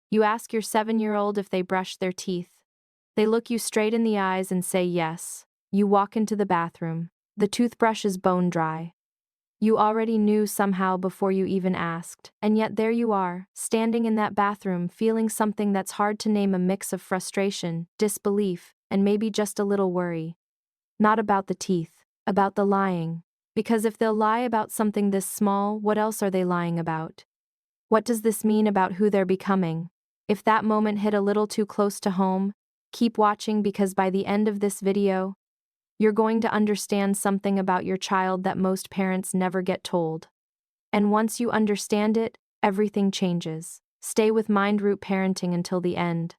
You ask your 7-year-old if they brush their teeth. They look you straight in the eyes and say yes. You walk into the bathroom. The toothbrush is bone dry. You already knew somehow before you even asked, and yet there you are, standing in that bathroom feeling something that's hard to name, a mix of frustration, disbelief, and maybe just a little worry. Not about the teeth, about the lying. Because if they'll lie about something this small, what else are they lying about? What does this mean about who they're becoming? If that moment hit a little too close to home, keep watching, because by the end of this video, you're going to understand something about your child that most parents never get told. And once you understand it, everything changes. Stay with Mind Root Parenting until the end.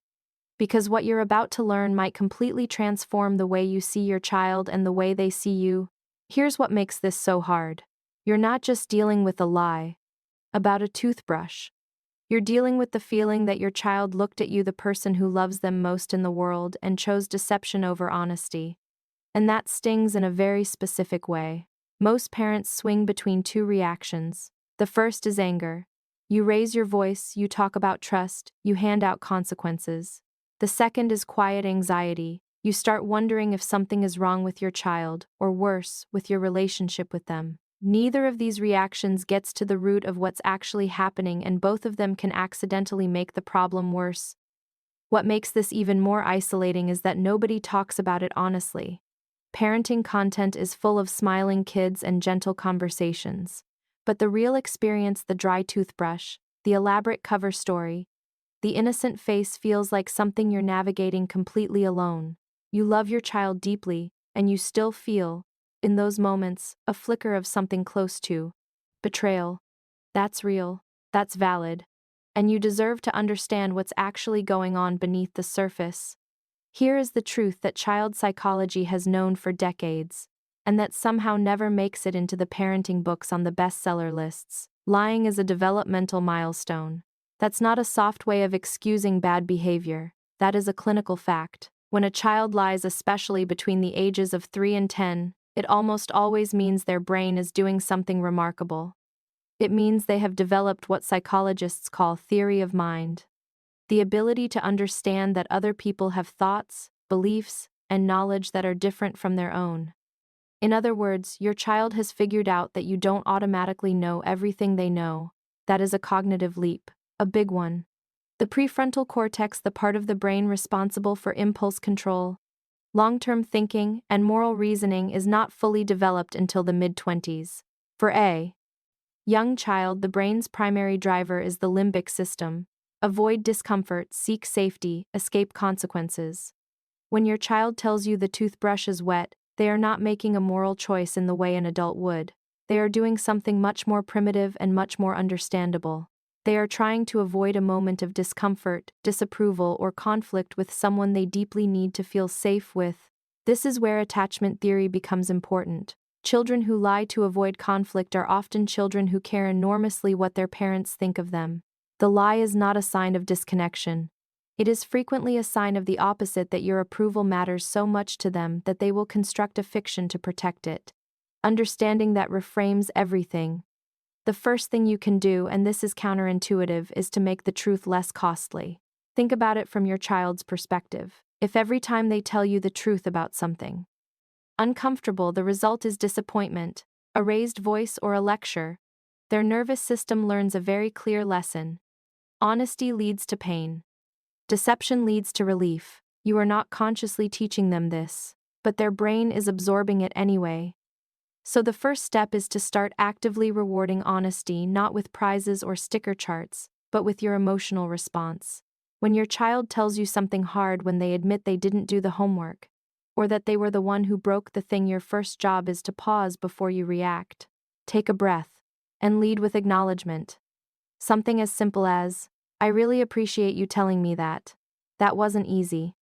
Because what you're about to learn might completely transform the way you see your child and the way they see you. Here's what makes this so hard. You're not just dealing with a lie about a toothbrush. You're dealing with the feeling that your child looked at you, the person who loves them most in the world, and chose deception over honesty. And that stings in a very specific way. Most parents swing between two reactions. The first is anger. You raise your voice, you talk about trust, you hand out consequences. The second is quiet anxiety. You start wondering if something is wrong with your child, or worse, with your relationship with them. Neither of these reactions gets to the root of what's actually happening, and both of them can accidentally make the problem worse. What makes this even more isolating is that nobody talks about it honestly. Parenting content is full of smiling kids and gentle conversations. But the real experience, the dry toothbrush, the elaborate cover story, the innocent face, feels like something you're navigating completely alone. You love your child deeply, and you still feel, in those moments, a flicker of something close to betrayal. That's real, that's valid, and you deserve to understand what's actually going on beneath the surface. Here is the truth that child psychology has known for decades, and that somehow never makes it into the parenting books on the bestseller lists. Lying is a developmental milestone. That's not a soft way of excusing bad behavior. That is a clinical fact. When a child lies, especially between the ages of 3 and 10, it almost always means their brain is doing something remarkable. It means they have developed what psychologists call theory of mind. The ability to understand that other people have thoughts, beliefs, and knowledge that are different from their own. In other words, your child has figured out that you don't automatically know everything they know. That is a cognitive leap, a big one. The prefrontal cortex, the part of the brain responsible for impulse control, long-term thinking, and moral reasoning, is not fully developed until the mid-20s. For a young child, the brain's primary driver is the limbic system. Avoid discomfort, seek safety, escape consequences. When your child tells you the toothbrush is wet, they are not making a moral choice in the way an adult would. They are doing something much more primitive and much more understandable. They are trying to avoid a moment of discomfort, disapproval, or conflict with someone they deeply need to feel safe with. This is where attachment theory becomes important. Children who lie to avoid conflict are often children who care enormously what their parents think of them. The lie is not a sign of disconnection. It is frequently a sign of the opposite, that your approval matters so much to them that they will construct a fiction to protect it. Understanding that reframes everything. The first thing you can do, and this is counterintuitive, is to make the truth less costly. Think about it from your child's perspective. If every time they tell you the truth about something uncomfortable, the result is disappointment, a raised voice, or a lecture, their nervous system learns a very clear lesson. Honesty leads to pain. Deception leads to relief. You are not consciously teaching them this, but their brain is absorbing it anyway. So the first step is to start actively rewarding honesty, not with prizes or sticker charts, but with your emotional response. When your child tells you something hard, when they admit they didn't do the homework, or that they were the one who broke the thing, your first job is to pause before you react. Take a breath, and lead with acknowledgement. Something as simple as, "I really appreciate you telling me that. That wasn't easy."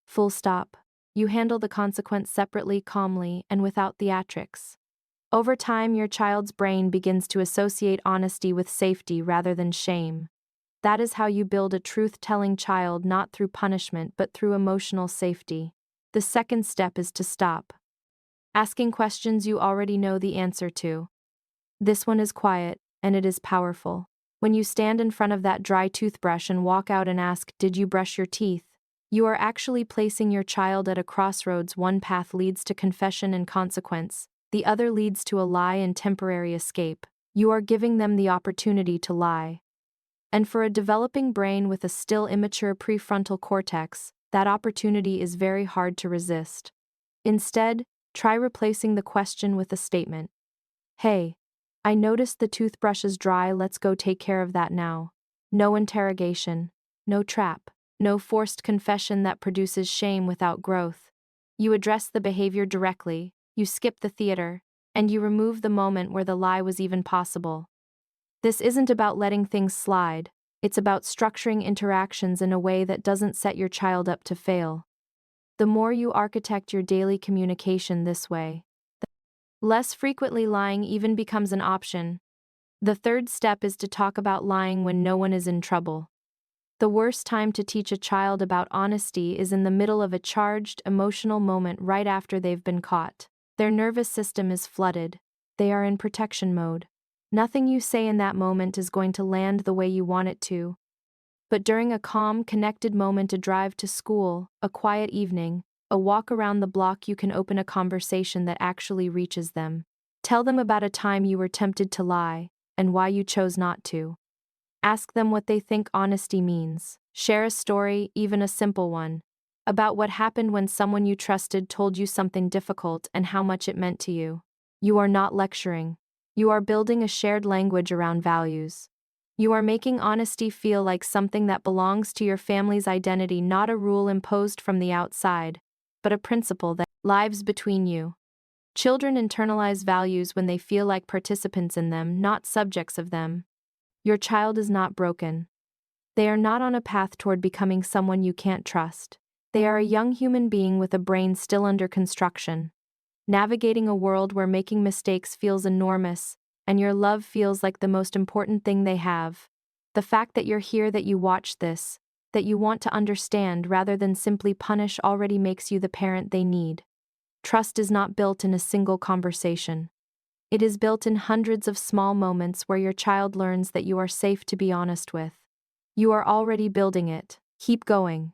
Full stop. You handle the consequence separately, calmly, and without theatrics. Over time, your child's brain begins to associate honesty with safety rather than shame. That is how you build a truth-telling child, not through punishment but through emotional safety. The second step is to stop asking questions you already know the answer to. This one is quiet, and it is powerful. When you stand in front of that dry toothbrush and walk out and ask, "Did you brush your teeth?" you are actually placing your child at a crossroads. One path leads to confession and consequence, the other leads to a lie and temporary escape. You are giving them the opportunity to lie. And for a developing brain with a still immature prefrontal cortex, that opportunity is very hard to resist. Instead, try replacing the question with a statement. "Hey, I noticed the toothbrush is dry, let's go take care of that now." No interrogation, no trap, no forced confession that produces shame without growth. You address the behavior directly, you skip the theater, and you remove the moment where the lie was even possible. This isn't about letting things slide, it's about structuring interactions in a way that doesn't set your child up to fail. The more you architect your daily communication this way, the less frequently lying even becomes an option. The third step is to talk about lying when no one is in trouble. The worst time to teach a child about honesty is in the middle of a charged, emotional moment right after they've been caught. Their nervous system is flooded. They are in protection mode. Nothing you say in that moment is going to land the way you want it to. But during a calm, connected moment, a drive to school, a quiet evening, a walk around the block, you can open a conversation that actually reaches them. Tell them about a time you were tempted to lie, and why you chose not to. Ask them what they think honesty means. Share a story, even a simple one, about what happened when someone you trusted told you something difficult and how much it meant to you. You are not lecturing. You are building a shared language around values. You are making honesty feel like something that belongs to your family's identity, not a rule imposed from the outside, but a principle that lives between you. Children internalize values when they feel like participants in them, not subjects of them. Your child is not broken. They are not on a path toward becoming someone you can't trust. They are a young human being with a brain still under construction, navigating a world where making mistakes feels enormous, and your love feels like the most important thing they have. The fact that you're here, that you watch this, that you want to understand rather than simply punish already makes you the parent they need. Trust is not built in a single conversation. It is built in hundreds of small moments where your child learns that you are safe to be honest with. You are already building it. Keep going.